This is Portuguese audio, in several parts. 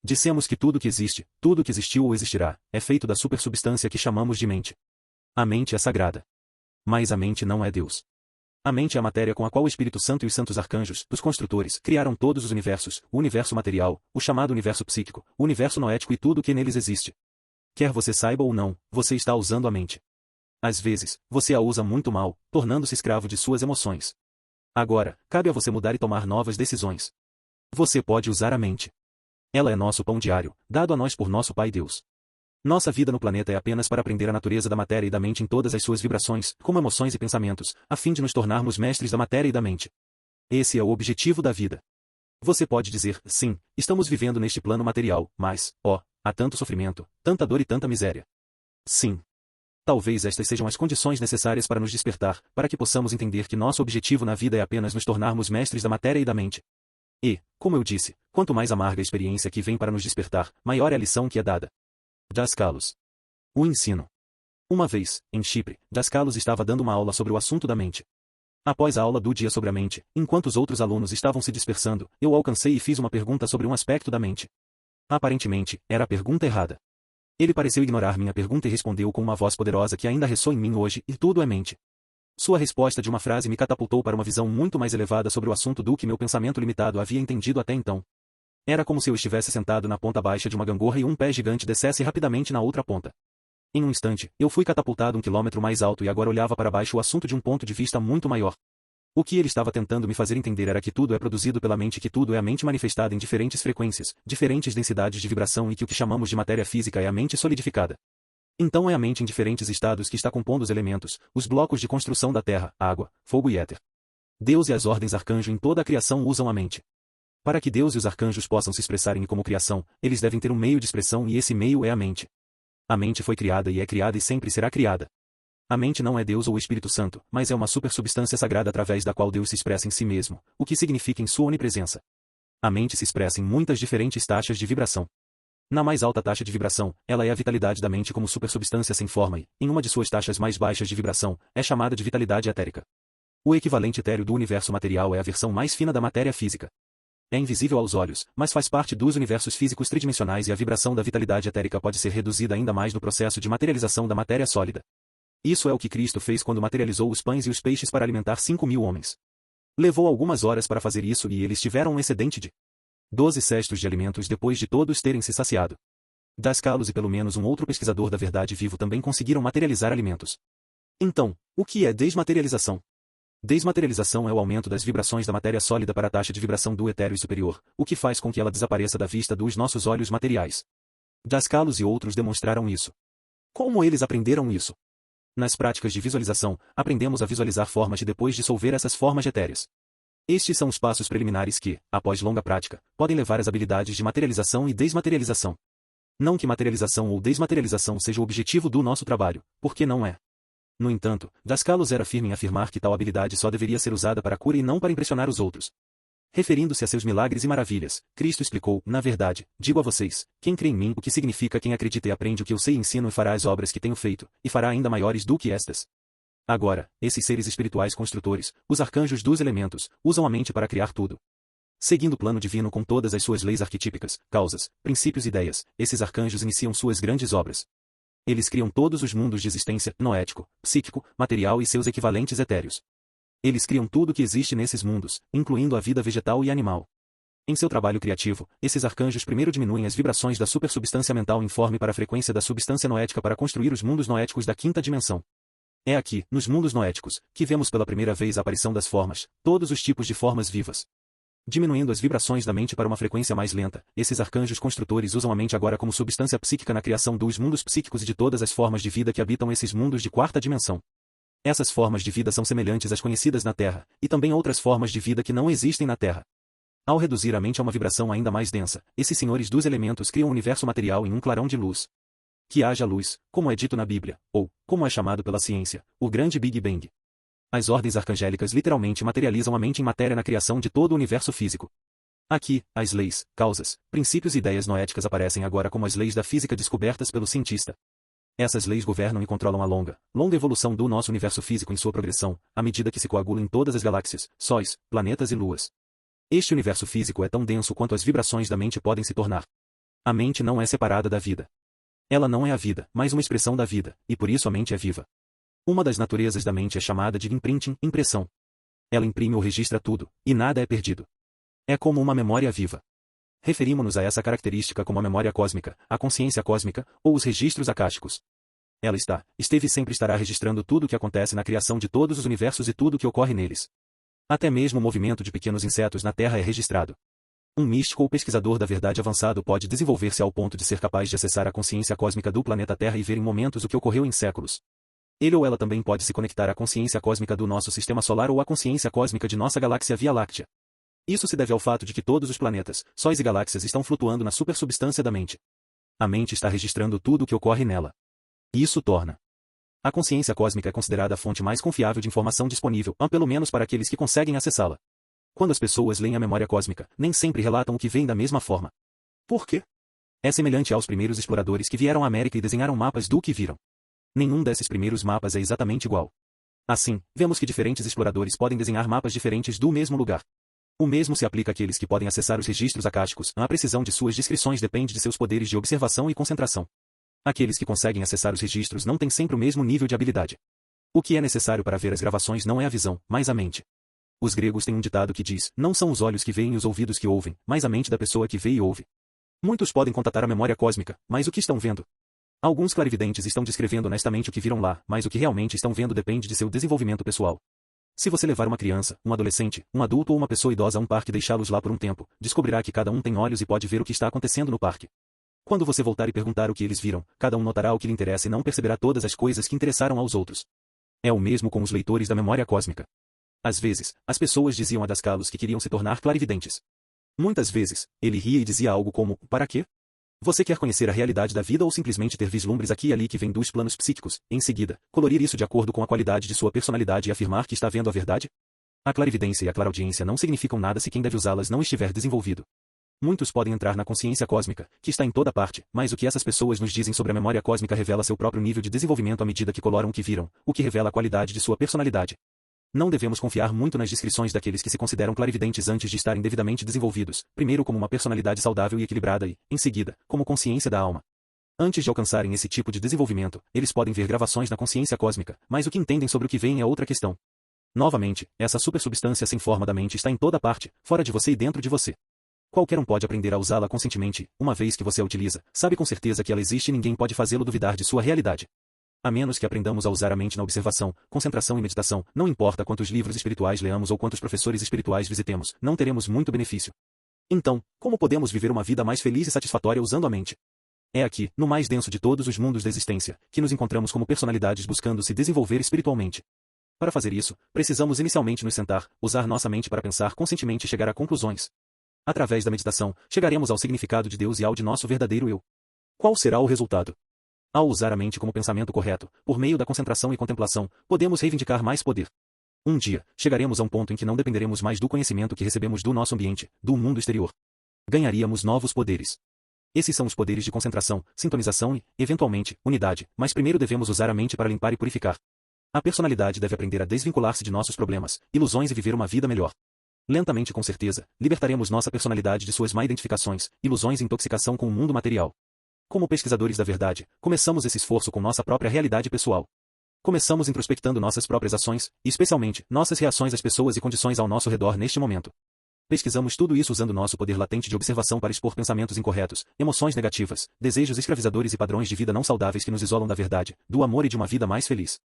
Dissemos que tudo que existe, tudo que existiu ou existirá, é feito da supersubstância que chamamos de mente. A mente é sagrada. Mas a mente não é Deus. A mente é a matéria com a qual o Espírito Santo e os santos arcanjos, os construtores, criaram todos os universos, o universo material, o chamado universo psíquico, o universo noético e tudo o que neles existe. Quer você saiba ou não, você está usando a mente. Às vezes, você a usa muito mal, tornando-se escravo de suas emoções. Agora, cabe a você mudar e tomar novas decisões. Você pode usar a mente. Ela é nosso pão diário, dado a nós por nosso Pai Deus. Nossa vida no planeta é apenas para aprender a natureza da matéria e da mente em todas as suas vibrações, como emoções e pensamentos, a fim de nos tornarmos mestres da matéria e da mente. Esse é o objetivo da vida. Você pode dizer, sim, estamos vivendo neste plano material, mas, há tanto sofrimento, tanta dor e tanta miséria. Sim. Talvez estas sejam as condições necessárias para nos despertar, para que possamos entender que nosso objetivo na vida é apenas nos tornarmos mestres da matéria e da mente. E, como eu disse, quanto mais amarga a experiência que vem para nos despertar, maior é a lição que é dada. Daskalos. O ensino. Uma vez, em Chipre, Daskalos estava dando uma aula sobre o assunto da mente. Após a aula do dia sobre a mente, enquanto os outros alunos estavam se dispersando, eu o alcancei e fiz uma pergunta sobre um aspecto da mente. Aparentemente, era a pergunta errada. Ele pareceu ignorar minha pergunta e respondeu com uma voz poderosa que ainda ressoa em mim hoje, e tudo é mente. Sua resposta de uma frase me catapultou para uma visão muito mais elevada sobre o assunto do que meu pensamento limitado havia entendido até então. Era como se eu estivesse sentado na ponta baixa de uma gangorra e um pé gigante descesse rapidamente na outra ponta. Em um instante, eu fui catapultado 1 quilômetro mais alto e agora olhava para baixo o assunto de um ponto de vista muito maior. O que ele estava tentando me fazer entender era que tudo é produzido pela mente e que tudo é a mente manifestada em diferentes frequências, diferentes densidades de vibração e que o que chamamos de matéria física é a mente solidificada. Então é a mente em diferentes estados que está compondo os elementos, os blocos de construção da terra, água, fogo e éter. Deus e as ordens arcanjo em toda a criação usam a mente. Para que Deus e os arcanjos possam se expressarem como criação, eles devem ter um meio de expressão e esse meio é a mente. A mente foi criada e é criada e sempre será criada. A mente não é Deus ou o Espírito Santo, mas é uma supersubstância sagrada através da qual Deus se expressa em si mesmo, o que significa em sua onipresença. A mente se expressa em muitas diferentes taxas de vibração. Na mais alta taxa de vibração, ela é a vitalidade da mente como supersubstância sem forma e, em uma de suas taxas mais baixas de vibração, é chamada de vitalidade etérica. O equivalente etéreo do universo material é a versão mais fina da matéria física. É invisível aos olhos, mas faz parte dos universos físicos tridimensionais e a vibração da vitalidade etérica pode ser reduzida ainda mais no processo de materialização da matéria sólida. Isso é o que Cristo fez quando materializou os pães e os peixes para alimentar 5.000 homens. Levou algumas horas para fazer isso e eles tiveram um excedente de 12 cestos de alimentos depois de todos terem se saciado. Daskalos e pelo menos um outro pesquisador da verdade vivo também conseguiram materializar alimentos. Então, o que é desmaterialização? Desmaterialização é o aumento das vibrações da matéria sólida para a taxa de vibração do etéreo superior, o que faz com que ela desapareça da vista dos nossos olhos materiais. Daskalos e outros demonstraram isso. Como eles aprenderam isso? Nas práticas de visualização, aprendemos a visualizar formas e depois dissolver essas formas etéreas. Estes são os passos preliminares que, após longa prática, podem levar às habilidades de materialização e desmaterialização. Não que materialização ou desmaterialização seja o objetivo do nosso trabalho, porque não é. No entanto, Daskalos era firme em afirmar que tal habilidade só deveria ser usada para a cura e não para impressionar os outros. Referindo-se a seus milagres e maravilhas, Cristo explicou, na verdade, digo a vocês, quem crê em mim, o que significa quem acredita e aprende o que eu sei e ensino e fará as obras que tenho feito, e fará ainda maiores do que estas. Agora, esses seres espirituais construtores, os arcanjos dos elementos, usam a mente para criar tudo. Seguindo o plano divino com todas as suas leis arquetípicas, causas, princípios e ideias, esses arcanjos iniciam suas grandes obras. Eles criam todos os mundos de existência, noético, psíquico, material e seus equivalentes etéreos. Eles criam tudo que existe nesses mundos, incluindo a vida vegetal e animal. Em seu trabalho criativo, esses arcanjos primeiro diminuem as vibrações da supersubstância mental informe para a frequência da substância noética para construir os mundos noéticos da quinta dimensão. É aqui, nos mundos noéticos, que vemos pela primeira vez a aparição das formas, todos os tipos de formas vivas. Diminuindo as vibrações da mente para uma frequência mais lenta, esses arcanjos construtores usam a mente agora como substância psíquica na criação dos mundos psíquicos e de todas as formas de vida que habitam esses mundos de quarta dimensão. Essas formas de vida são semelhantes às conhecidas na Terra, e também outras formas de vida que não existem na Terra. Ao reduzir a mente a uma vibração ainda mais densa, esses senhores dos elementos criam o universo material em um clarão de luz. Que haja luz, como é dito na Bíblia, ou, como é chamado pela ciência, o grande Big Bang. As ordens arcangélicas literalmente materializam a mente em matéria na criação de todo o universo físico. Aqui, as leis, causas, princípios e ideias noéticas aparecem agora como as leis da física descobertas pelo cientista. Essas leis governam e controlam a longa evolução do nosso universo físico em sua progressão, à medida que se coagula em todas as galáxias, sóis, planetas e luas. Este universo físico é tão denso quanto as vibrações da mente podem se tornar. A mente não é separada da vida. Ela não é a vida, mas uma expressão da vida, e por isso a mente é viva. Uma das naturezas da mente é chamada de imprinting, impressão. Ela imprime ou registra tudo, e nada é perdido. É como uma memória viva. Referimos-nos a essa característica como a memória cósmica, a consciência cósmica, ou os registros akáshicos. Ela esteve e sempre estará registrando tudo o que acontece na criação de todos os universos e tudo o que ocorre neles. Até mesmo o movimento de pequenos insetos na Terra é registrado. Um místico ou pesquisador da verdade avançado pode desenvolver-se ao ponto de ser capaz de acessar a consciência cósmica do planeta Terra e ver em momentos o que ocorreu em séculos. Ele ou ela também pode se conectar à consciência cósmica do nosso sistema solar ou à consciência cósmica de nossa galáxia Via Láctea. Isso se deve ao fato de que todos os planetas, sóis e galáxias estão flutuando na supersubstância da mente. A mente está registrando tudo o que ocorre nela. Isso torna a consciência cósmica é considerada a fonte mais confiável de informação disponível, pelo menos para aqueles que conseguem acessá-la. Quando as pessoas leem a memória cósmica, nem sempre relatam o que veem da mesma forma. Por quê? É semelhante aos primeiros exploradores que vieram à América e desenharam mapas do que viram. Nenhum desses primeiros mapas é exatamente igual. Assim, vemos que diferentes exploradores podem desenhar mapas diferentes do mesmo lugar. O mesmo se aplica àqueles que podem acessar os registros akáshicos. A precisão de suas descrições depende de seus poderes de observação e concentração. Aqueles que conseguem acessar os registros não têm sempre o mesmo nível de habilidade. O que é necessário para ver as gravações não é a visão, mas a mente. Os gregos têm um ditado que diz: não são os olhos que veem e os ouvidos que ouvem, mas a mente da pessoa que vê e ouve. Muitos podem contatar a memória cósmica, mas o que estão vendo? Alguns clarividentes estão descrevendo honestamente o que viram lá, mas o que realmente estão vendo depende de seu desenvolvimento pessoal. Se você levar uma criança, um adolescente, um adulto ou uma pessoa idosa a um parque e deixá-los lá por um tempo, descobrirá que cada um tem olhos e pode ver o que está acontecendo no parque. Quando você voltar e perguntar o que eles viram, cada um notará o que lhe interessa e não perceberá todas as coisas que interessaram aos outros. É o mesmo com os leitores da memória cósmica. Às vezes, as pessoas diziam a Dascalos que queriam se tornar clarividentes. Muitas vezes, ele ria e dizia algo como: para quê? Você quer conhecer a realidade da vida ou simplesmente ter vislumbres aqui e ali que vêm dos planos psíquicos, em seguida, colorir isso de acordo com a qualidade de sua personalidade e afirmar que está vendo a verdade? A clarividência e a clareaudiência não significam nada se quem deve usá-las não estiver desenvolvido. Muitos podem entrar na consciência cósmica, que está em toda parte, mas o que essas pessoas nos dizem sobre a memória cósmica revela seu próprio nível de desenvolvimento à medida que coloram o que viram, o que revela a qualidade de sua personalidade. Não devemos confiar muito nas descrições daqueles que se consideram clarividentes antes de estarem devidamente desenvolvidos, primeiro como uma personalidade saudável e equilibrada e, em seguida, como consciência da alma. Antes de alcançarem esse tipo de desenvolvimento, eles podem ver gravações na consciência cósmica, mas o que entendem sobre o que veem é outra questão. Novamente, essa supersubstância sem forma da mente está em toda parte, fora de você e dentro de você. Qualquer um pode aprender a usá-la conscientemente, uma vez que você a utiliza, sabe com certeza que ela existe e ninguém pode fazê-lo duvidar de sua realidade. A menos que aprendamos a usar a mente na observação, concentração e meditação, não importa quantos livros espirituais leamos ou quantos professores espirituais visitemos, não teremos muito benefício. Então, como podemos viver uma vida mais feliz e satisfatória usando a mente? É aqui, no mais denso de todos os mundos da existência, que nos encontramos como personalidades buscando se desenvolver espiritualmente. Para fazer isso, precisamos inicialmente nos sentar, usar nossa mente para pensar conscientemente e chegar a conclusões. Através da meditação, chegaremos ao significado de Deus e ao de nosso verdadeiro eu. Qual será o resultado? Ao usar a mente como pensamento correto, por meio da concentração e contemplação, podemos reivindicar mais poder. Um dia, chegaremos a um ponto em que não dependeremos mais do conhecimento que recebemos do nosso ambiente, do mundo exterior. Ganharíamos novos poderes. Esses são os poderes de concentração, sintonização e, eventualmente, unidade, mas primeiro devemos usar a mente para limpar e purificar. A personalidade deve aprender a desvincular-se de nossos problemas, ilusões e viver uma vida melhor. Lentamente e com certeza, libertaremos nossa personalidade de suas má identificações, ilusões e intoxicação com o mundo material. Como pesquisadores da verdade, começamos esse esforço com nossa própria realidade pessoal. Começamos introspectando nossas próprias ações, e especialmente, nossas reações às pessoas e condições ao nosso redor neste momento. Pesquisamos tudo isso usando nosso poder latente de observação para expor pensamentos incorretos, emoções negativas, desejos escravizadores e padrões de vida não saudáveis que nos isolam da verdade, do amor e de uma vida mais feliz.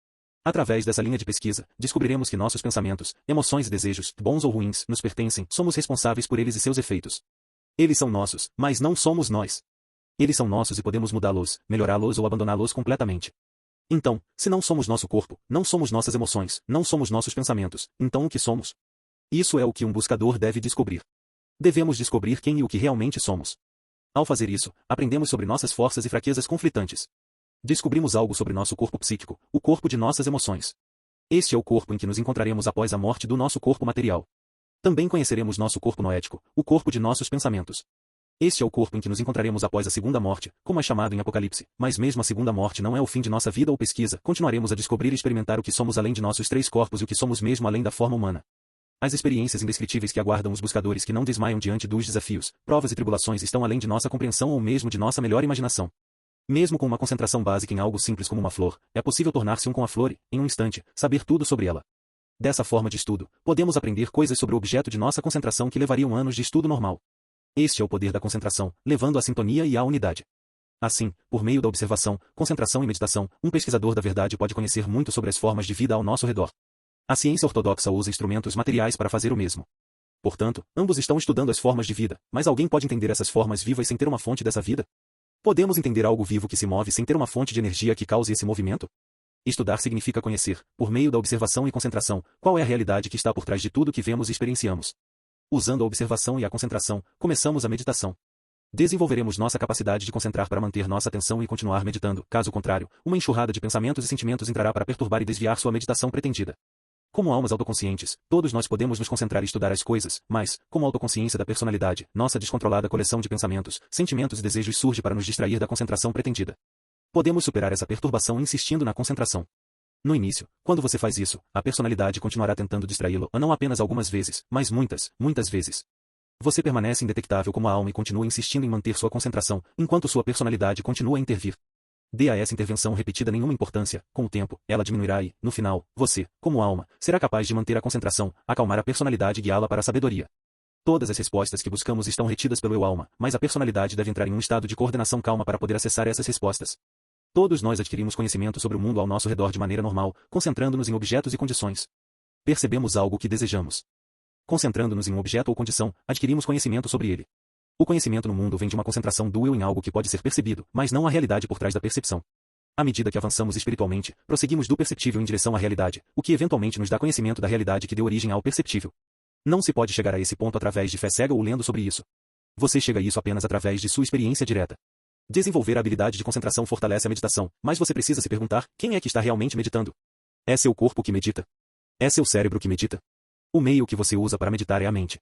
Através dessa linha de pesquisa, descobriremos que nossos pensamentos, emoções e desejos, bons ou ruins, nos pertencem, somos responsáveis por eles e seus efeitos. Eles são nossos, mas não somos nós. Eles são nossos e podemos mudá-los, melhorá-los ou abandoná-los completamente. Então, se não somos nosso corpo, não somos nossas emoções, não somos nossos pensamentos, então o que somos? Isso é o que um buscador deve descobrir. Devemos descobrir quem e o que realmente somos. Ao fazer isso, aprendemos sobre nossas forças e fraquezas conflitantes. Descobrimos algo sobre nosso corpo psíquico, o corpo de nossas emoções. Este é o corpo em que nos encontraremos após a morte do nosso corpo material. Também conheceremos nosso corpo noético, o corpo de nossos pensamentos. Este é o corpo em que nos encontraremos após a segunda morte, como é chamado em Apocalipse, mas mesmo a segunda morte não é o fim de nossa vida ou pesquisa, continuaremos a descobrir e experimentar o que somos além de nossos três corpos e o que somos mesmo além da forma humana. As experiências indescritíveis que aguardam os buscadores que não desmaiam diante dos desafios, provas e tribulações estão além de nossa compreensão ou mesmo de nossa melhor imaginação. Mesmo com uma concentração básica em algo simples como uma flor, é possível tornar-se um com a flor e, em um instante, saber tudo sobre ela. Dessa forma de estudo, podemos aprender coisas sobre o objeto de nossa concentração que levariam anos de estudo normal. Este é o poder da concentração, levando à sintonia e à unidade. Assim, por meio da observação, concentração e meditação, um pesquisador da verdade pode conhecer muito sobre as formas de vida ao nosso redor. A ciência ortodoxa usa instrumentos materiais para fazer o mesmo. Portanto, ambos estão estudando as formas de vida, mas alguém pode entender essas formas vivas sem ter uma fonte dessa vida? Podemos entender algo vivo que se move sem ter uma fonte de energia que cause esse movimento? Estudar significa conhecer, por meio da observação e concentração, qual é a realidade que está por trás de tudo que vemos e experienciamos. Usando a observação e a concentração, começamos a meditação. Desenvolveremos nossa capacidade de concentrar para manter nossa atenção e continuar meditando, caso contrário, uma enxurrada de pensamentos e sentimentos entrará para perturbar e desviar sua meditação pretendida. Como almas autoconscientes, todos nós podemos nos concentrar e estudar as coisas, mas, como autoconsciência da personalidade, nossa descontrolada coleção de pensamentos, sentimentos e desejos surge para nos distrair da concentração pretendida. Podemos superar essa perturbação insistindo na concentração. No início, quando você faz isso, a personalidade continuará tentando distraí-lo, não apenas algumas vezes, mas muitas, muitas vezes. Você permanece indetectável como a alma e continua insistindo em manter sua concentração, enquanto sua personalidade continua a intervir. Dê a essa intervenção repetida nenhuma importância, com o tempo, ela diminuirá e, no final, você, como alma, será capaz de manter a concentração, acalmar a personalidade e guiá-la para a sabedoria. Todas as respostas que buscamos estão retidas pelo eu-alma, mas a personalidade deve entrar em um estado de coordenação calma para poder acessar essas respostas. Todos nós adquirimos conhecimento sobre o mundo ao nosso redor de maneira normal, concentrando-nos em objetos e condições. Percebemos algo que desejamos. Concentrando-nos em um objeto ou condição, adquirimos conhecimento sobre ele. O conhecimento no mundo vem de uma concentração do eu em algo que pode ser percebido, mas não a realidade por trás da percepção. À medida que avançamos espiritualmente, prosseguimos do perceptível em direção à realidade, o que eventualmente nos dá conhecimento da realidade que deu origem ao perceptível. Não se pode chegar a esse ponto através de fé cega ou lendo sobre isso. Você chega a isso apenas através de sua experiência direta. Desenvolver a habilidade de concentração fortalece a meditação, mas você precisa se perguntar, quem é que está realmente meditando? É seu corpo que medita? É seu cérebro que medita? O meio que você usa para meditar é a mente.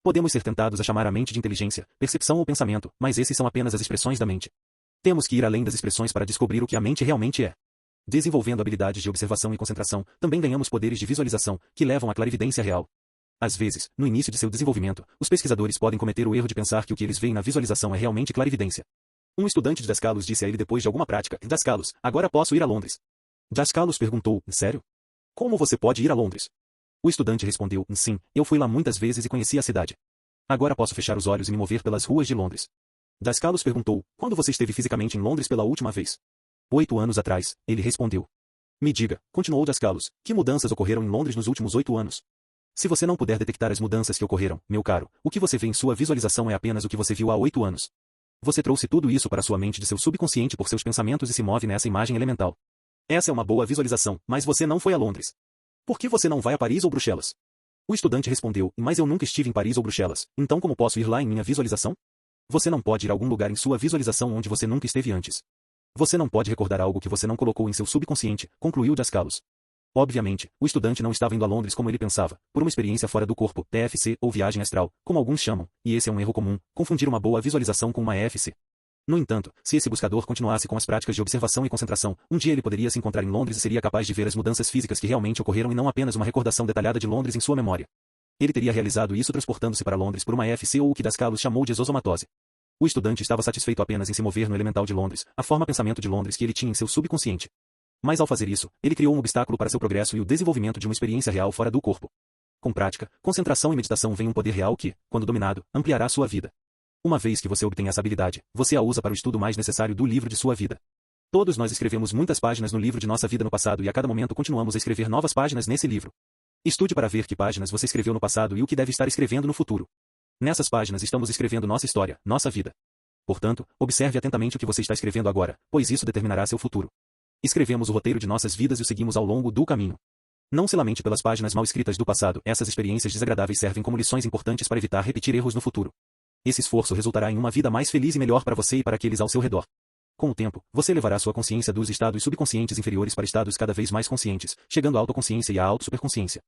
Podemos ser tentados a chamar a mente de inteligência, percepção ou pensamento, mas esses são apenas as expressões da mente. Temos que ir além das expressões para descobrir o que a mente realmente é. Desenvolvendo habilidades de observação e concentração, também ganhamos poderes de visualização, que levam à clarividência real. Às vezes, no início de seu desenvolvimento, os pesquisadores podem cometer o erro de pensar que o que eles veem na visualização é realmente clarividência. Um estudante de Dascalos disse a ele depois de alguma prática, Dascalos, agora posso ir a Londres. Dascalos perguntou, sério? Como você pode ir a Londres? O estudante respondeu, sim, eu fui lá muitas vezes e conheci a cidade. Agora posso fechar os olhos e me mover pelas ruas de Londres. Dascalos perguntou, quando você esteve fisicamente em Londres pela última vez? 8 anos atrás, ele respondeu. Me diga, continuou Dascalos, que mudanças ocorreram em Londres nos últimos 8 anos? Se você não puder detectar as mudanças que ocorreram, meu caro, o que você vê em sua visualização é apenas o que você viu há 8 anos. Você trouxe tudo isso para sua mente de seu subconsciente por seus pensamentos e se move nessa imagem elemental. Essa é uma boa visualização, mas você não foi a Londres. Por que você não vai a Paris ou Bruxelas? O estudante respondeu, mas eu nunca estive em Paris ou Bruxelas, então como posso ir lá em minha visualização? Você não pode ir a algum lugar em sua visualização onde você nunca esteve antes. Você não pode recordar algo que você não colocou em seu subconsciente, concluiu Dascalos. Obviamente, o estudante não estava indo a Londres como ele pensava, por uma experiência fora do corpo, TFC, ou viagem astral, como alguns chamam, e esse é um erro comum, confundir uma boa visualização com uma EFC. No entanto, se esse buscador continuasse com as práticas de observação e concentração, um dia ele poderia se encontrar em Londres e seria capaz de ver as mudanças físicas que realmente ocorreram e não apenas uma recordação detalhada de Londres em sua memória. Ele teria realizado isso transportando-se para Londres por uma EFC ou o que Dascalos chamou de exosomatose. O estudante estava satisfeito apenas em se mover no elemental de Londres, a forma pensamento de Londres que ele tinha em seu subconsciente. Mas ao fazer isso, ele criou um obstáculo para seu progresso e o desenvolvimento de uma experiência real fora do corpo. Com prática, concentração e meditação vem um poder real que, quando dominado, ampliará sua vida. Uma vez que você obtém essa habilidade, você a usa para o estudo mais necessário do livro de sua vida. Todos nós escrevemos muitas páginas no livro de nossa vida no passado e a cada momento continuamos a escrever novas páginas nesse livro. Estude para ver que páginas você escreveu no passado e o que deve estar escrevendo no futuro. Nessas páginas estamos escrevendo nossa história, nossa vida. Portanto, observe atentamente o que você está escrevendo agora, pois isso determinará seu futuro. Escrevemos o roteiro de nossas vidas e o seguimos ao longo do caminho. Não se lamente pelas páginas mal escritas do passado, essas experiências desagradáveis servem como lições importantes para evitar repetir erros no futuro. Esse esforço resultará em uma vida mais feliz e melhor para você e para aqueles ao seu redor. Com o tempo, você levará sua consciência dos estados subconscientes inferiores para estados cada vez mais conscientes, chegando à autoconsciência e à autossuperconsciência.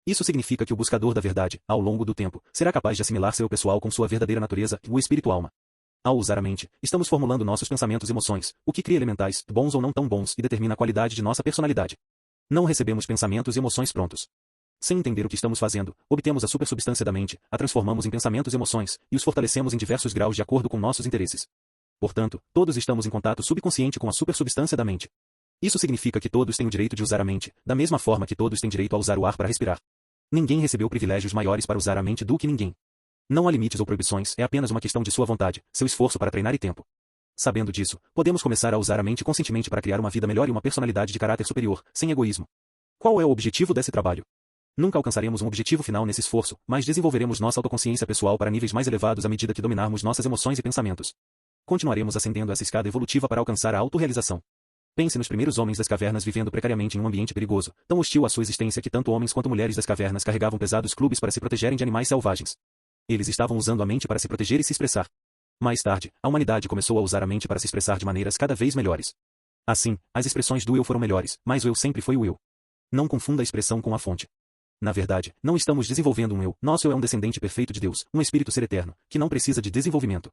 Isso significa que o buscador da verdade, ao longo do tempo, será capaz de assimilar seu pessoal com sua verdadeira natureza, o espírito-alma. Ao usar a mente, estamos formulando nossos pensamentos e emoções, o que cria elementais, bons ou não tão bons, e determina a qualidade de nossa personalidade. Não recebemos pensamentos e emoções prontos. Sem entender o que estamos fazendo, obtemos a supersubstância da mente, a transformamos em pensamentos e emoções, e os fortalecemos em diversos graus de acordo com nossos interesses. Portanto, todos estamos em contato subconsciente com a supersubstância da mente. Isso significa que todos têm o direito de usar a mente, da mesma forma que todos têm direito a usar o ar para respirar. Ninguém recebeu privilégios maiores para usar a mente do que ninguém. Não há limites ou proibições, é apenas uma questão de sua vontade, seu esforço para treinar e tempo. Sabendo disso, podemos começar a usar a mente conscientemente para criar uma vida melhor e uma personalidade de caráter superior, sem egoísmo. Qual é o objetivo desse trabalho? Nunca alcançaremos um objetivo final nesse esforço, mas desenvolveremos nossa autoconsciência pessoal para níveis mais elevados à medida que dominarmos nossas emoções e pensamentos. Continuaremos ascendendo essa escada evolutiva para alcançar a autorrealização. Pense nos primeiros homens das cavernas vivendo precariamente em um ambiente perigoso, tão hostil à sua existência que tanto homens quanto mulheres das cavernas carregavam pesados clubes para se protegerem de animais selvagens. Eles estavam usando a mente para se proteger e se expressar. Mais tarde, a humanidade começou a usar a mente para se expressar de maneiras cada vez melhores. Assim, as expressões do eu foram melhores, mas o eu sempre foi o eu. Não confunda a expressão com a fonte. Na verdade, não estamos desenvolvendo um eu, nosso eu é um descendente perfeito de Deus, um espírito ser eterno, que não precisa de desenvolvimento.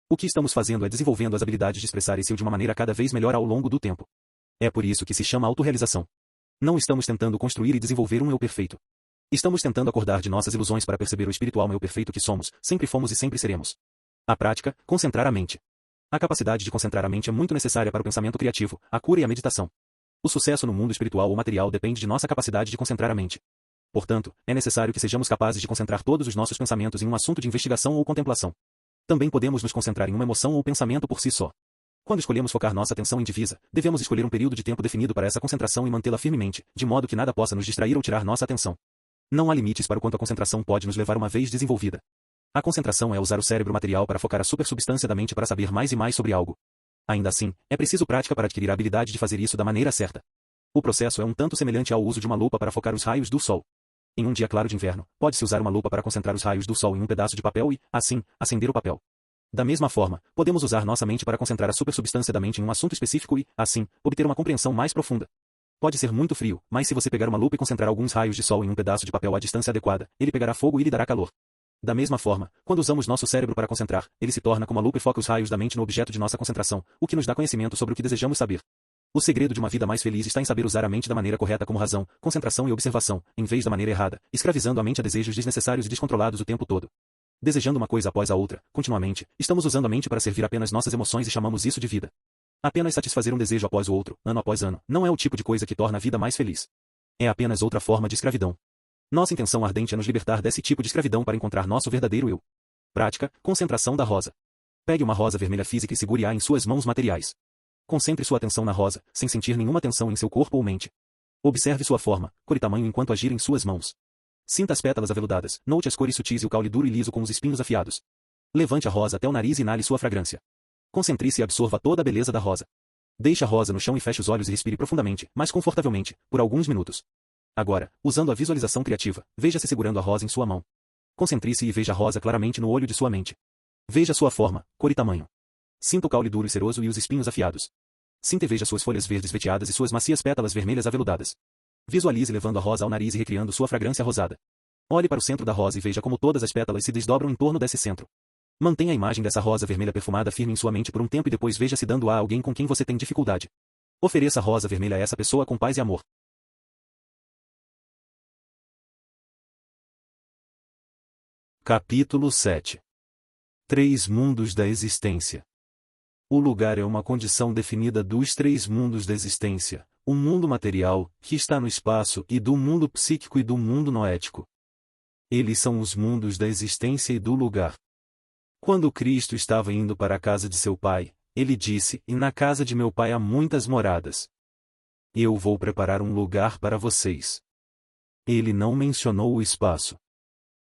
O que estamos fazendo é desenvolvendo as habilidades de expressar esse eu de uma maneira cada vez melhor ao longo do tempo. É por isso que se chama autorrealização. Não estamos tentando construir e desenvolver um eu perfeito. Estamos tentando acordar de nossas ilusões para perceber o espiritual eu perfeito que somos, sempre fomos e sempre seremos. A prática, concentrar a mente. A capacidade de concentrar a mente é muito necessária para o pensamento criativo, a cura e a meditação. O sucesso no mundo espiritual ou material depende de nossa capacidade de concentrar a mente. Portanto, é necessário que sejamos capazes de concentrar todos os nossos pensamentos em um assunto de investigação ou contemplação. Também podemos nos concentrar em uma emoção ou pensamento por si só. Quando escolhemos focar nossa atenção em divisa, devemos escolher um período de tempo definido para essa concentração e mantê-la firmemente, de modo que nada possa nos distrair ou tirar nossa atenção. Não há limites para o quanto a concentração pode nos levar uma vez desenvolvida. A concentração é usar o cérebro material para focar a supersubstância da mente para saber mais e mais sobre algo. Ainda assim, é preciso prática para adquirir a habilidade de fazer isso da maneira certa. O processo é um tanto semelhante ao uso de uma lupa para focar os raios do sol. Em um dia claro de inverno, pode-se usar uma lupa para concentrar os raios do sol em um pedaço de papel e, assim, acender o papel. Da mesma forma, podemos usar nossa mente para concentrar a supersubstância da mente em um assunto específico e, assim, obter uma compreensão mais profunda. Pode ser muito frio, mas se você pegar uma lupa e concentrar alguns raios de sol em um pedaço de papel à distância adequada, ele pegará fogo e lhe dará calor. Da mesma forma, quando usamos nosso cérebro para concentrar, ele se torna como a lupa e foca os raios da mente no objeto de nossa concentração, o que nos dá conhecimento sobre o que desejamos saber. O segredo de uma vida mais feliz está em saber usar a mente da maneira correta como razão, concentração e observação, em vez da maneira errada, escravizando a mente a desejos desnecessários e descontrolados o tempo todo. Desejando uma coisa após a outra, continuamente, estamos usando a mente para servir apenas nossas emoções e chamamos isso de vida. Apenas satisfazer um desejo após o outro, ano após ano, não é o tipo de coisa que torna a vida mais feliz. É apenas outra forma de escravidão. Nossa intenção ardente é nos libertar desse tipo de escravidão para encontrar nosso verdadeiro eu. Prática, concentração da rosa. Pegue uma rosa vermelha física e segure-a em suas mãos materiais. Concentre sua atenção na rosa, sem sentir nenhuma tensão em seu corpo ou mente. Observe sua forma, cor e tamanho enquanto agir em suas mãos. Sinta as pétalas aveludadas, note as cores sutis e o caule duro e liso com os espinhos afiados. Levante a rosa até o nariz e inale sua fragrância. Concentre-se e absorva toda a beleza da rosa. Deixe a rosa no chão e feche os olhos e respire profundamente, mas confortavelmente, por alguns minutos. Agora, usando a visualização criativa, veja-se segurando a rosa em sua mão. Concentre-se e veja a rosa claramente no olho de sua mente. Veja sua forma, cor e tamanho. Sinta o caule duro e ceroso e os espinhos afiados. Sinta e veja suas folhas verdes veteadas e suas macias pétalas vermelhas aveludadas. Visualize levando a rosa ao nariz e recriando sua fragrância rosada. Olhe para o centro da rosa e veja como todas as pétalas se desdobram em torno desse centro. Mantenha a imagem dessa rosa vermelha perfumada firme em sua mente por um tempo e depois veja-se dando-a a alguém com quem você tem dificuldade. Ofereça a rosa vermelha a essa pessoa com paz e amor. Capítulo 7. 3 mundos da existência. O lugar é uma condição definida dos 3 mundos da existência, o mundo material, que está no espaço, e do mundo psíquico e do mundo noético. Eles são os mundos da existência e do lugar. Quando Cristo estava indo para a casa de seu pai, ele disse: "E na casa de meu pai há muitas moradas. Eu vou preparar um lugar para vocês." Ele não mencionou o espaço.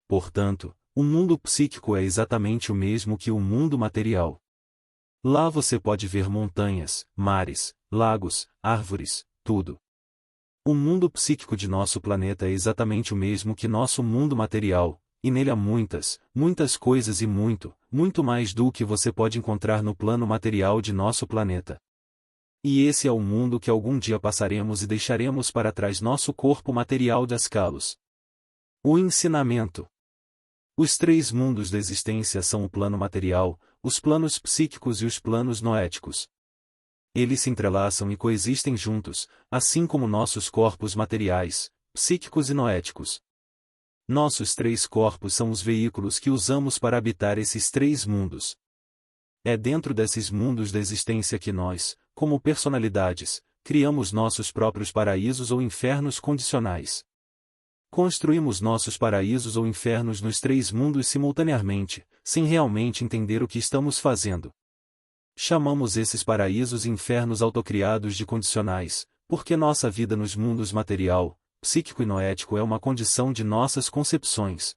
Portanto, o mundo psíquico é exatamente o mesmo que o mundo material. Lá você pode ver montanhas, mares, lagos, árvores, tudo. O mundo psíquico de nosso planeta é exatamente o mesmo que nosso mundo material, e nele há muitas, muitas coisas e muito, muito mais do que você pode encontrar no plano material de nosso planeta. E esse é o mundo que algum dia passaremos e deixaremos para trás nosso corpo material de escalos. O ensinamento. Os 3 mundos da existência são o plano material, os planos psíquicos e os planos noéticos. Eles se entrelaçam e coexistem juntos, assim como nossos corpos materiais, psíquicos e noéticos. Nossos três corpos são os veículos que usamos para habitar esses três mundos. É dentro desses mundos da existência que nós, como personalidades, criamos nossos próprios paraísos ou infernos condicionais. Construímos nossos paraísos ou infernos nos três mundos simultaneamente, sem realmente entender o que estamos fazendo. Chamamos esses paraísos e infernos autocriados de condicionais, porque nossa vida nos mundos material, psíquico e noético é uma condição de nossas concepções.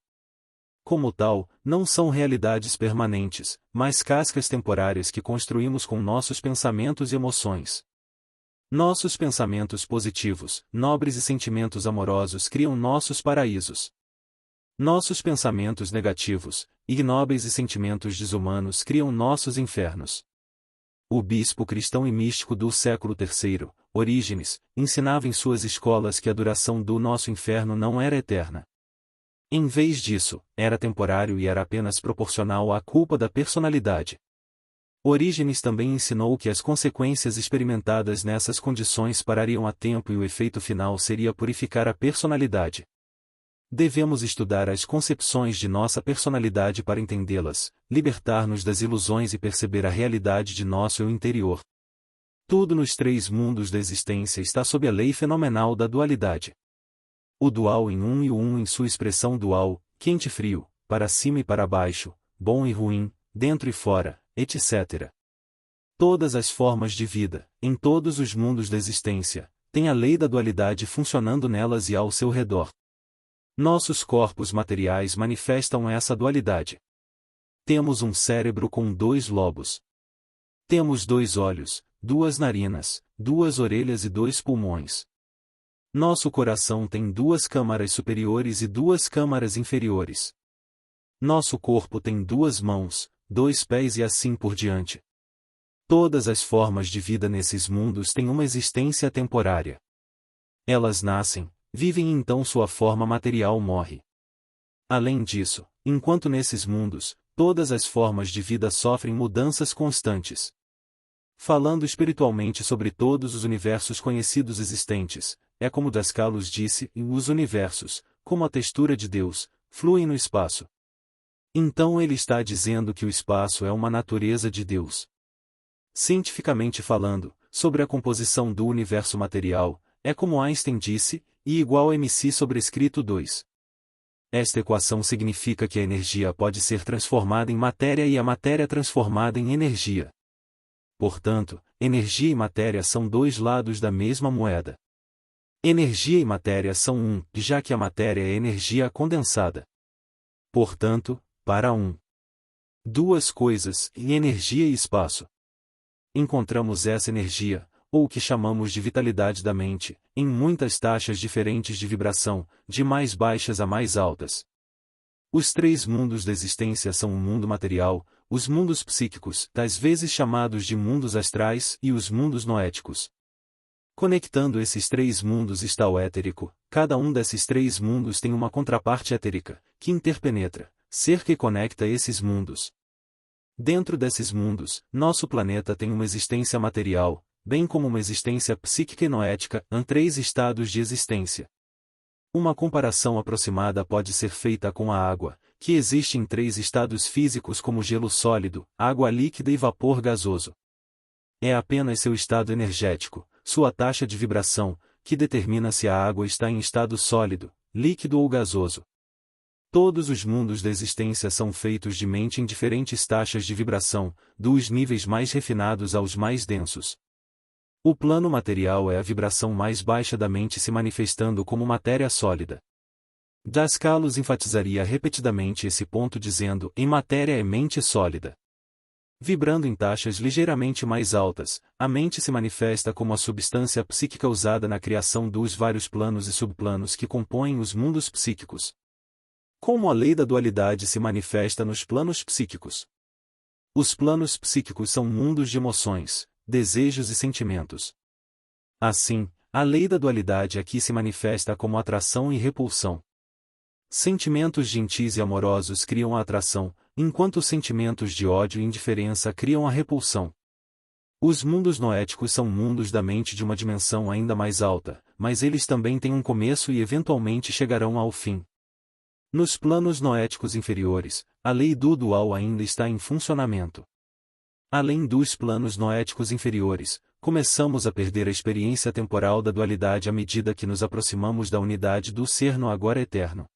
Como tal, não são realidades permanentes, mas cascas temporárias que construímos com nossos pensamentos e emoções. Nossos pensamentos positivos, nobres e sentimentos amorosos criam nossos paraísos. Nossos pensamentos negativos, ignóbeis e sentimentos desumanos criam nossos infernos. O bispo cristão e místico do século III, Orígenes, ensinava em suas escolas que a duração do nosso inferno não era eterna. Em vez disso, era temporário e era apenas proporcional à culpa da personalidade. Orígenes também ensinou que as consequências experimentadas nessas condições parariam a tempo e o efeito final seria purificar a personalidade. Devemos estudar as concepções de nossa personalidade para entendê-las, libertar-nos das ilusões e perceber a realidade de nosso eu interior. Tudo nos três mundos da existência está sob a lei fenomenal da dualidade. O dual em um e o um em sua expressão dual, quente e frio, para cima e para baixo, bom e ruim, dentro e fora, etc. Todas as formas de vida, em todos os mundos da existência, têm a lei da dualidade funcionando nelas e ao seu redor. Nossos corpos materiais manifestam essa dualidade. Temos um cérebro com 2 lobos. Temos 2 olhos, 2 narinas, 2 orelhas e 2 pulmões. Nosso coração tem 2 câmaras superiores e 2 câmaras inferiores. Nosso corpo tem 2 mãos, 2 pés e assim por diante. Todas as formas de vida nesses mundos têm uma existência temporária. Elas nascem, vivem e então sua forma material morre. Além disso, enquanto nesses mundos, todas as formas de vida sofrem mudanças constantes. Falando espiritualmente sobre todos os universos conhecidos existentes, é como Dascalos disse, os universos, como a textura de Deus, fluem no espaço. Então ele está dizendo que o espaço é uma natureza de Deus. Cientificamente falando, sobre a composição do universo material, é como Einstein disse, I igual mc sobrescrito 2. Esta equação significa que a energia pode ser transformada em matéria e a matéria transformada em energia. Portanto, energia e matéria são 2 lados da mesma moeda. Energia e matéria são um, já que a matéria é energia condensada. Portanto, para 2 coisas, em energia e espaço. Encontramos essa energia, ou o que chamamos de vitalidade da mente, em muitas taxas diferentes de vibração, de mais baixas a mais altas. Os 3 mundos da existência são o mundo material, os mundos psíquicos, às vezes chamados de mundos astrais, e os mundos noéticos. Conectando esses 3 mundos está o éterico, cada um desses 3 mundos tem uma contraparte etérica, que interpenetra, cerca e conecta esses mundos. Dentro desses mundos, nosso planeta tem uma existência material, bem como uma existência psíquica e noética, em 3 estados de existência. Uma comparação aproximada pode ser feita com a água, que existe em 3 estados físicos como gelo sólido, água líquida e vapor gasoso. É apenas seu estado energético, sua taxa de vibração, que determina se a água está em estado sólido, líquido ou gasoso. Todos os mundos da existência são feitos de mente em diferentes taxas de vibração, dos níveis mais refinados aos mais densos. O plano material é a vibração mais baixa da mente se manifestando como matéria sólida. Dascalos enfatizaria repetidamente esse ponto dizendo: em matéria é mente sólida. Vibrando em taxas ligeiramente mais altas, a mente se manifesta como a substância psíquica usada na criação dos vários planos e subplanos que compõem os mundos psíquicos. Como a lei da dualidade se manifesta nos planos psíquicos? Os planos psíquicos são mundos de emoções, desejos e sentimentos. Assim, a lei da dualidade aqui se manifesta como atração e repulsão. Sentimentos gentis e amorosos criam a atração, enquanto sentimentos de ódio e indiferença criam a repulsão. Os mundos noéticos são mundos da mente de uma dimensão ainda mais alta, mas eles também têm um começo e eventualmente chegarão ao fim. Nos planos noéticos inferiores, a lei do dual ainda está em funcionamento. Além dos planos noéticos inferiores, começamos a perder a experiência temporal da dualidade à medida que nos aproximamos da unidade do ser no agora eterno.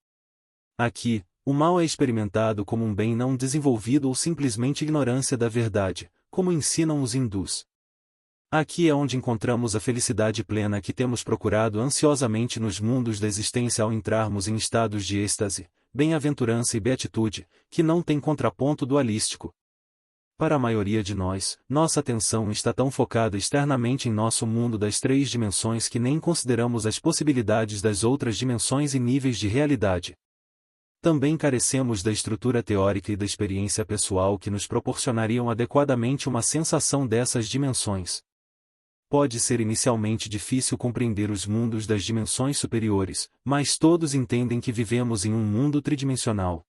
Aqui, o mal é experimentado como um bem não desenvolvido ou simplesmente ignorância da verdade, como ensinam os hindus. Aqui é onde encontramos a felicidade plena que temos procurado ansiosamente nos mundos da existência ao entrarmos em estados de êxtase, bem-aventurança e beatitude, que não têm contraponto dualístico. Para a maioria de nós, nossa atenção está tão focada externamente em nosso mundo das três dimensões que nem consideramos as possibilidades das outras dimensões e níveis de realidade. Também carecemos da estrutura teórica e da experiência pessoal que nos proporcionariam adequadamente uma sensação dessas dimensões. Pode ser inicialmente difícil compreender os mundos das dimensões superiores, mas todos entendem que vivemos em um mundo tridimensional.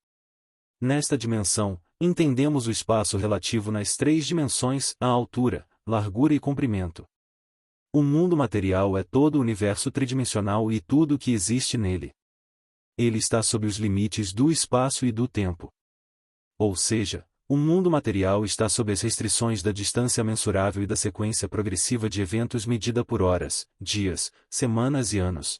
Nesta dimensão, entendemos o espaço relativo nas três dimensões, a altura, largura e comprimento. O mundo material é todo o universo tridimensional e tudo o que existe nele. Ele está sob os limites do espaço e do tempo. Ou seja, o mundo material está sob as restrições da distância mensurável e da sequência progressiva de eventos medida por horas, dias, semanas e anos.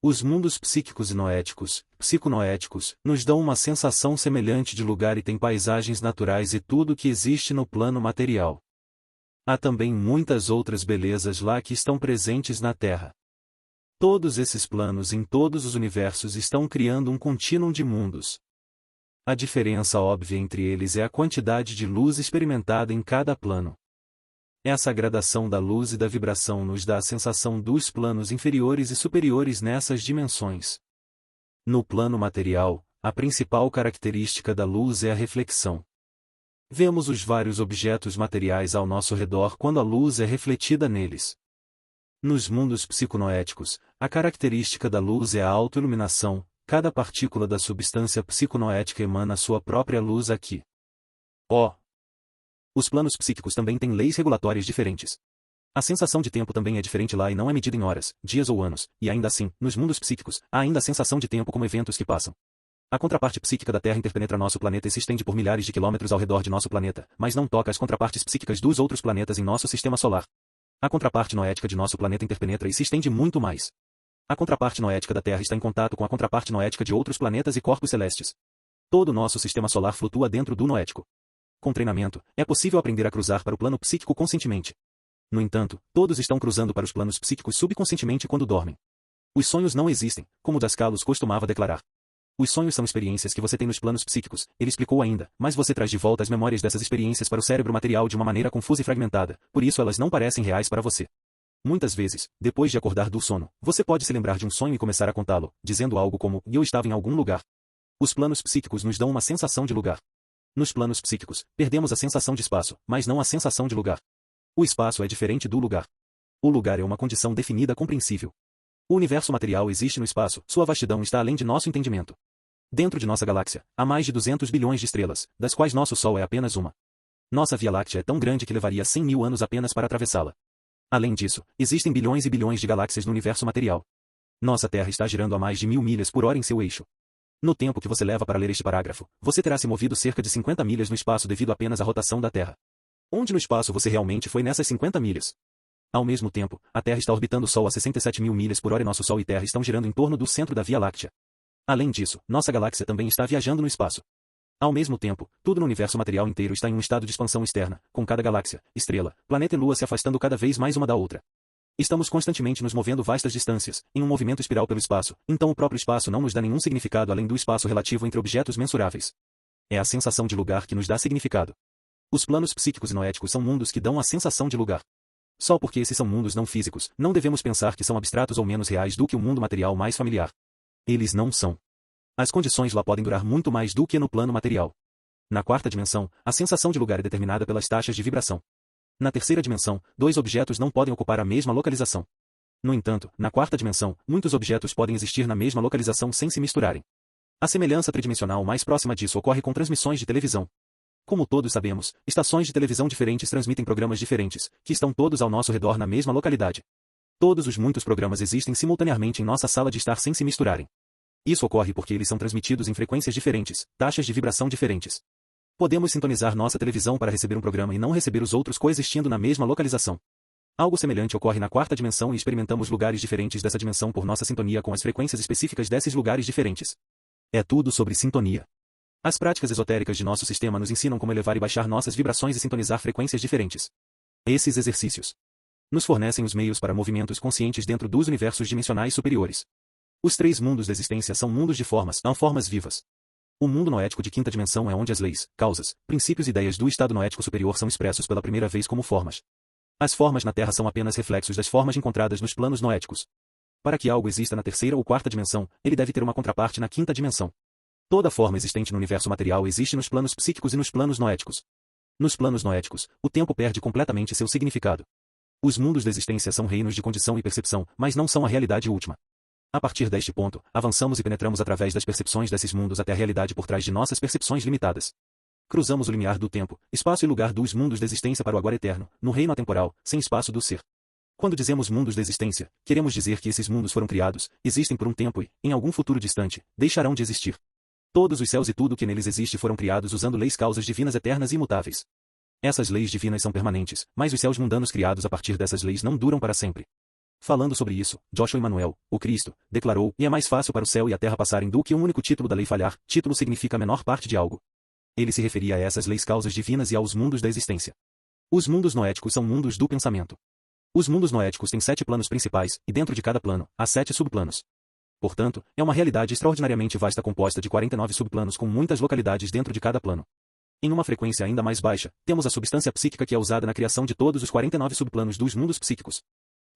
Os mundos psíquicos e noéticos, psiconoéticos, nos dão uma sensação semelhante de lugar e têm paisagens naturais e tudo o que existe no plano material. Há também muitas outras belezas lá que estão presentes na Terra. Todos esses planos em todos os universos estão criando um contínuo de mundos. A diferença óbvia entre eles é a quantidade de luz experimentada em cada plano. Essa gradação da luz e da vibração nos dá a sensação dos planos inferiores e superiores nessas dimensões. No plano material, a principal característica da luz é a reflexão. Vemos os vários objetos materiais ao nosso redor quando a luz é refletida neles. Nos mundos psiconoéticos, a característica da luz é a autoiluminação, cada partícula da substância psiconoética emana sua própria luz aqui. Os planos psíquicos também têm leis regulatórias diferentes. A sensação de tempo também é diferente lá e não é medida em horas, dias ou anos, e ainda assim, nos mundos psíquicos, há ainda a sensação de tempo como eventos que passam. A contraparte psíquica da Terra interpenetra nosso planeta e se estende por milhares de quilômetros ao redor de nosso planeta, mas não toca as contrapartes psíquicas dos outros planetas em nosso sistema solar. A contraparte noética de nosso planeta interpenetra e se estende muito mais. A contraparte noética da Terra está em contato com a contraparte noética de outros planetas e corpos celestes. Todo o nosso sistema solar flutua dentro do noético. Com treinamento, é possível aprender a cruzar para o plano psíquico conscientemente. No entanto, todos estão cruzando para os planos psíquicos subconscientemente quando dormem. Os sonhos não existem, como Dascalos costumava declarar. Os sonhos são experiências que você tem nos planos psíquicos, ele explicou ainda, mas você traz de volta as memórias dessas experiências para o cérebro material de uma maneira confusa e fragmentada, por isso elas não parecem reais para você. Muitas vezes, depois de acordar do sono, você pode se lembrar de um sonho e começar a contá-lo, dizendo algo como, eu estava em algum lugar. Os planos psíquicos nos dão uma sensação de lugar. Nos planos psíquicos, perdemos a sensação de espaço, mas não a sensação de lugar. O espaço é diferente do lugar. O lugar é uma condição definida compreensível. O universo material existe no espaço, sua vastidão está além de nosso entendimento. Dentro de nossa galáxia, há mais de 200 bilhões de estrelas, das quais nosso Sol é apenas uma. Nossa Via Láctea é tão grande que levaria 100 mil anos apenas para atravessá-la. Além disso, existem bilhões e bilhões de galáxias no universo material. Nossa Terra está girando a mais de 1000 milhas por hora em seu eixo. No tempo que você leva para ler este parágrafo, você terá se movido cerca de 50 milhas no espaço devido apenas à rotação da Terra. Onde no espaço você realmente foi nessas 50 milhas? Ao mesmo tempo, a Terra está orbitando o Sol a 67 mil milhas por hora e nosso Sol e Terra estão girando em torno do centro da Via Láctea. Além disso, nossa galáxia também está viajando no espaço. Ao mesmo tempo, tudo no universo material inteiro está em um estado de expansão externa, com cada galáxia, estrela, planeta e lua se afastando cada vez mais uma da outra. Estamos constantemente nos movendo vastas distâncias, em um movimento espiral pelo espaço, então o próprio espaço não nos dá nenhum significado além do espaço relativo entre objetos mensuráveis. É a sensação de lugar que nos dá significado. Os planos psíquicos e noéticos são mundos que dão a sensação de lugar. Só porque esses são mundos não físicos, não devemos pensar que são abstratos ou menos reais do que o mundo material mais familiar. Eles não são. As condições lá podem durar muito mais do que no plano material. Na quarta dimensão, a sensação de lugar é determinada pelas taxas de vibração. Na terceira dimensão, dois objetos não podem ocupar a mesma localização. No entanto, na quarta dimensão, muitos objetos podem existir na mesma localização sem se misturarem. A semelhança tridimensional mais próxima disso ocorre com transmissões de televisão. Como todos sabemos, estações de televisão diferentes transmitem programas diferentes, que estão todos ao nosso redor na mesma localidade. Todos os muitos programas existem simultaneamente em nossa sala de estar sem se misturarem. Isso ocorre porque eles são transmitidos em frequências diferentes, taxas de vibração diferentes. Podemos sintonizar nossa televisão para receber um programa e não receber os outros coexistindo na mesma localização. Algo semelhante ocorre na quarta dimensão e experimentamos lugares diferentes dessa dimensão por nossa sintonia com as frequências específicas desses lugares diferentes. É tudo sobre sintonia. As práticas esotéricas de nosso sistema nos ensinam como elevar e baixar nossas vibrações e sintonizar frequências diferentes. Esses exercícios nos fornecem os meios para movimentos conscientes dentro dos universos dimensionais superiores. Os três mundos da existência são mundos de formas, não formas vivas. O mundo noético de quinta dimensão é onde as leis, causas, princípios e ideias do estado noético superior são expressos pela primeira vez como formas. As formas na Terra são apenas reflexos das formas encontradas nos planos noéticos. Para que algo exista na terceira ou quarta dimensão, ele deve ter uma contraparte na quinta dimensão. Toda forma existente no universo material existe nos planos psíquicos e nos planos noéticos. Nos planos noéticos, o tempo perde completamente seu significado. Os mundos da existência são reinos de condição e percepção, mas não são a realidade última. A partir deste ponto, avançamos e penetramos através das percepções desses mundos até a realidade por trás de nossas percepções limitadas. Cruzamos o limiar do tempo, espaço e lugar dos mundos da existência para o agora eterno, no reino atemporal, sem espaço do ser. Quando dizemos mundos da existência, queremos dizer que esses mundos foram criados, existem por um tempo e, em algum futuro distante, deixarão de existir. Todos os céus e tudo que neles existe foram criados usando leis causas divinas eternas e imutáveis. Essas leis divinas são permanentes, mas os céus mundanos criados a partir dessas leis não duram para sempre. Falando sobre isso, Joshua Emmanuel, o Cristo, declarou, e é mais fácil para o céu e a terra passarem do que um único título da lei falhar, título significa a menor parte de algo. Ele se referia a essas leis causas divinas e aos mundos da existência. Os mundos noéticos são mundos do pensamento. Os mundos noéticos têm 7 planos principais, e dentro de cada plano, há 7 subplanos. Portanto, é uma realidade extraordinariamente vasta composta de 49 subplanos com muitas localidades dentro de cada plano. Em uma frequência ainda mais baixa, temos a substância psíquica que é usada na criação de todos os 49 subplanos dos mundos psíquicos.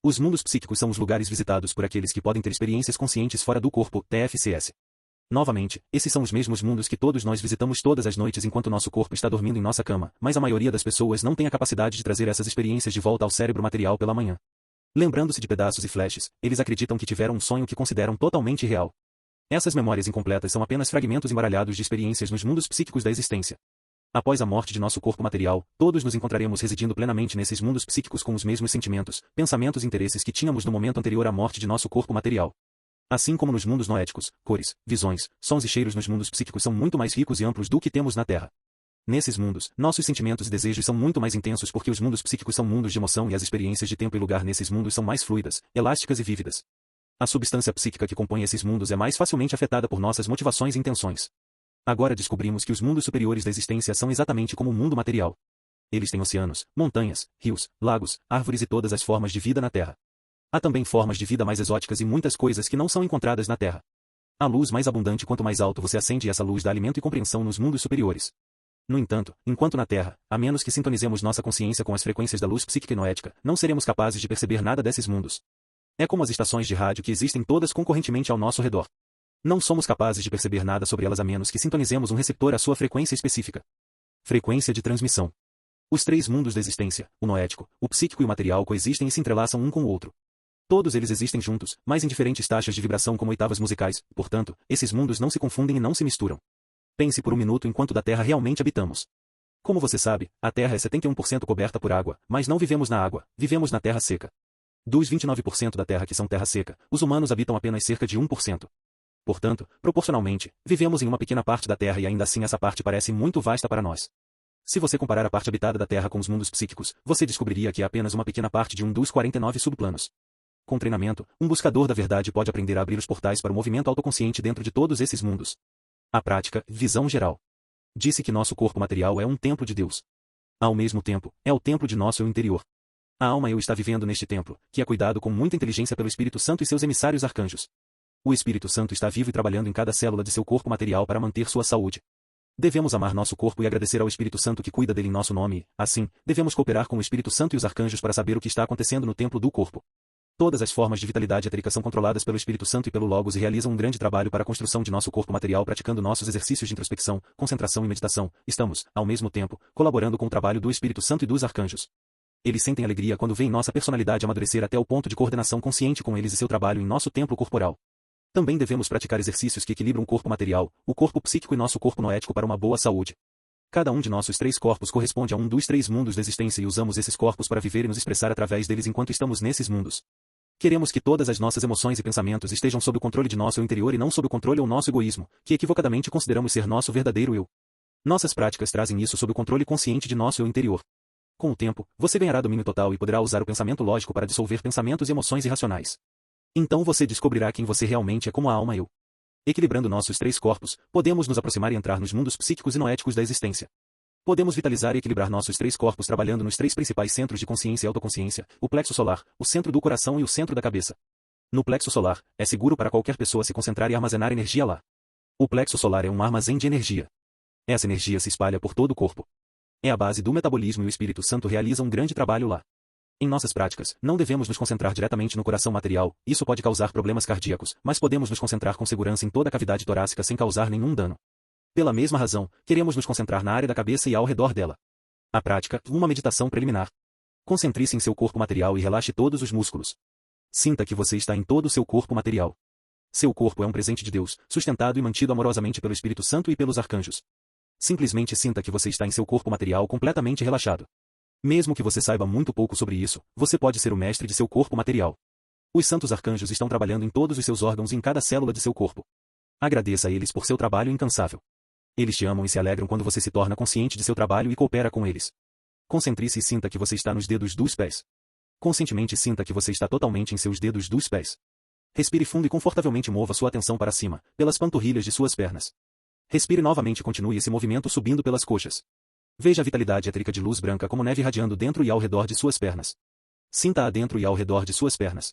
Os mundos psíquicos são os lugares visitados por aqueles que podem ter experiências conscientes fora do corpo, TFCS. Novamente, esses são os mesmos mundos que todos nós visitamos todas as noites enquanto nosso corpo está dormindo em nossa cama, mas a maioria das pessoas não tem a capacidade de trazer essas experiências de volta ao cérebro material pela manhã. Lembrando-se de pedaços e flashes, eles acreditam que tiveram um sonho que consideram totalmente real. Essas memórias incompletas são apenas fragmentos embaralhados de experiências nos mundos psíquicos da existência. Após a morte de nosso corpo material, todos nos encontraremos residindo plenamente nesses mundos psíquicos com os mesmos sentimentos, pensamentos e interesses que tínhamos no momento anterior à morte de nosso corpo material. Assim como nos mundos noéticos, cores, visões, sons e cheiros nos mundos psíquicos são muito mais ricos e amplos do que temos na Terra. Nesses mundos, nossos sentimentos e desejos são muito mais intensos porque os mundos psíquicos são mundos de emoção e as experiências de tempo e lugar nesses mundos são mais fluidas, elásticas e vívidas. A substância psíquica que compõe esses mundos é mais facilmente afetada por nossas motivações e intenções. Agora descobrimos que os mundos superiores da existência são exatamente como o mundo material. Eles têm oceanos, montanhas, rios, lagos, árvores e todas as formas de vida na Terra. Há também formas de vida mais exóticas e muitas coisas que não são encontradas na Terra. A luz mais abundante quanto mais alto você acende e essa luz dá alimento e compreensão nos mundos superiores. No entanto, enquanto na Terra, a menos que sintonizemos nossa consciência com as frequências da luz psíquica e noética, não seremos capazes de perceber nada desses mundos. É como as estações de rádio que existem todas concorrentemente ao nosso redor. Não somos capazes de perceber nada sobre elas a menos que sintonizemos um receptor à sua frequência específica. Frequência de transmissão. Os três mundos da existência, o noético, o psíquico e o material coexistem e se entrelaçam um com o outro. Todos eles existem juntos, mas em diferentes taxas de vibração como oitavas musicais, portanto, esses mundos não se confundem e não se misturam. Pense por um minuto em quanto da Terra realmente habitamos. Como você sabe, a Terra é 71% coberta por água, mas não vivemos na água, vivemos na terra seca. Dos 29% da Terra que são terra seca, os humanos habitam apenas cerca de 1%. Portanto, proporcionalmente, vivemos em uma pequena parte da Terra e ainda assim essa parte parece muito vasta para nós. Se você comparar a parte habitada da Terra com os mundos psíquicos, você descobriria que é apenas uma pequena parte de um dos 49 subplanos. Com treinamento, um buscador da verdade pode aprender a abrir os portais para o movimento autoconsciente dentro de todos esses mundos. A prática, visão geral. Disse que nosso corpo material é um templo de Deus. Ao mesmo tempo, é o templo de nosso eu interior. A alma eu está vivendo neste templo, que é cuidado com muita inteligência pelo Espírito Santo e seus emissários arcanjos. O Espírito Santo está vivo e trabalhando em cada célula de seu corpo material para manter sua saúde. Devemos amar nosso corpo e agradecer ao Espírito Santo que cuida dele em nosso nome e, assim, devemos cooperar com o Espírito Santo e os arcanjos para saber o que está acontecendo no templo do corpo. Todas as formas de vitalidade etérica são controladas pelo Espírito Santo e pelo Logos e realizam um grande trabalho para a construção de nosso corpo material praticando nossos exercícios de introspecção, concentração e meditação. Estamos, ao mesmo tempo, colaborando com o trabalho do Espírito Santo e dos arcanjos. Eles sentem alegria quando veem nossa personalidade amadurecer até o ponto de coordenação consciente com eles e seu trabalho em nosso templo corporal. Também devemos praticar exercícios que equilibram o corpo material, o corpo psíquico e nosso corpo noético para uma boa saúde. Cada um de nossos 3 corpos corresponde a um dos 3 mundos da existência e usamos esses corpos para viver e nos expressar através deles enquanto estamos nesses mundos. Queremos que todas as nossas emoções e pensamentos estejam sob o controle de nosso eu interior e não sob o controle ou nosso egoísmo, que equivocadamente consideramos ser nosso verdadeiro eu. Nossas práticas trazem isso sob o controle consciente de nosso eu interior. Com o tempo, você ganhará domínio total e poderá usar o pensamento lógico para dissolver pensamentos e emoções irracionais. Então você descobrirá quem você realmente é como a alma eu. Equilibrando nossos 3 corpos, podemos nos aproximar e entrar nos mundos psíquicos e noéticos da existência. Podemos vitalizar e equilibrar nossos 3 corpos trabalhando nos 3 principais centros de consciência e autoconsciência, o plexo solar, o centro do coração e o centro da cabeça. No plexo solar, é seguro para qualquer pessoa se concentrar e armazenar energia lá. O plexo solar é um armazém de energia. Essa energia se espalha por todo o corpo. É a base do metabolismo e o Espírito Santo realiza um grande trabalho lá. Em nossas práticas, não devemos nos concentrar diretamente no coração material, isso pode causar problemas cardíacos, mas podemos nos concentrar com segurança em toda a cavidade torácica sem causar nenhum dano. Pela mesma razão, queremos nos concentrar na área da cabeça e ao redor dela. A prática, uma meditação preliminar. Concentre-se em seu corpo material e relaxe todos os músculos. Sinta que você está em todo o seu corpo material. Seu corpo é um presente de Deus, sustentado e mantido amorosamente pelo Espírito Santo e pelos arcanjos. Simplesmente sinta que você está em seu corpo material completamente relaxado. Mesmo que você saiba muito pouco sobre isso, você pode ser o mestre de seu corpo material. Os santos arcanjos estão trabalhando em todos os seus órgãos e em cada célula de seu corpo. Agradeça a eles por seu trabalho incansável. Eles te amam e se alegram quando você se torna consciente de seu trabalho e coopera com eles. Concentre-se e sinta que você está nos dedos dos pés. Conscientemente sinta que você está totalmente em seus dedos dos pés. Respire fundo e confortavelmente mova sua atenção para cima, pelas panturrilhas de suas pernas. Respire novamente e continue esse movimento subindo pelas coxas. Veja a vitalidade étrica de luz branca como neve irradiando dentro e ao redor de suas pernas. Sinta-a dentro e ao redor de suas pernas.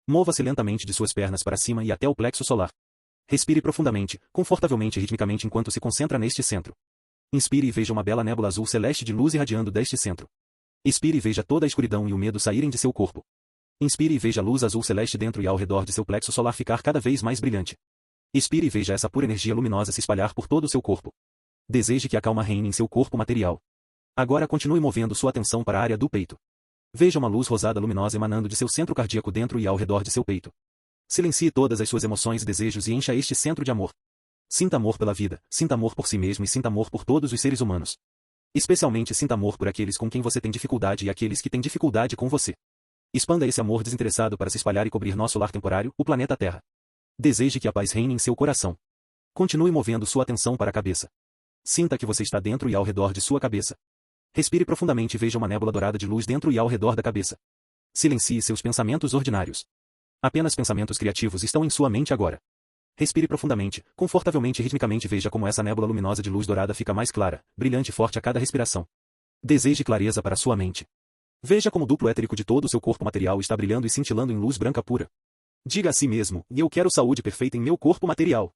Mova-se lentamente de suas pernas para cima e até o plexo solar. Respire profundamente, confortavelmente e ritmicamente enquanto se concentra neste centro. Inspire e veja uma bela nébula azul celeste de luz irradiando deste centro. Expire e veja toda a escuridão e o medo saírem de seu corpo. Inspire e veja a luz azul celeste dentro e ao redor de seu plexo solar ficar cada vez mais brilhante. Expire e veja essa pura energia luminosa se espalhar por todo o seu corpo. Deseje que a calma reine em seu corpo material. Agora continue movendo sua atenção para a área do peito. Veja uma luz rosada luminosa emanando de seu centro cardíaco dentro e ao redor de seu peito. Silencie todas as suas emoções e desejos e encha este centro de amor. Sinta amor pela vida, sinta amor por si mesmo e sinta amor por todos os seres humanos. Especialmente sinta amor por aqueles com quem você tem dificuldade e aqueles que têm dificuldade com você. Expanda esse amor desinteressado para se espalhar e cobrir nosso lar temporário, o planeta Terra. Deseje que a paz reine em seu coração. Continue movendo sua atenção para a cabeça. Sinta que você está dentro e ao redor de sua cabeça. Respire profundamente e veja uma nébula dourada de luz dentro e ao redor da cabeça. Silencie seus pensamentos ordinários. Apenas pensamentos criativos estão em sua mente agora. Respire profundamente, confortavelmente e ritmicamente veja como essa nébula luminosa de luz dourada fica mais clara, brilhante e forte a cada respiração. Deseje clareza para sua mente. Veja como o duplo éterico de todo o seu corpo material está brilhando e cintilando em luz branca pura. Diga a si mesmo, eu quero saúde perfeita em meu corpo material.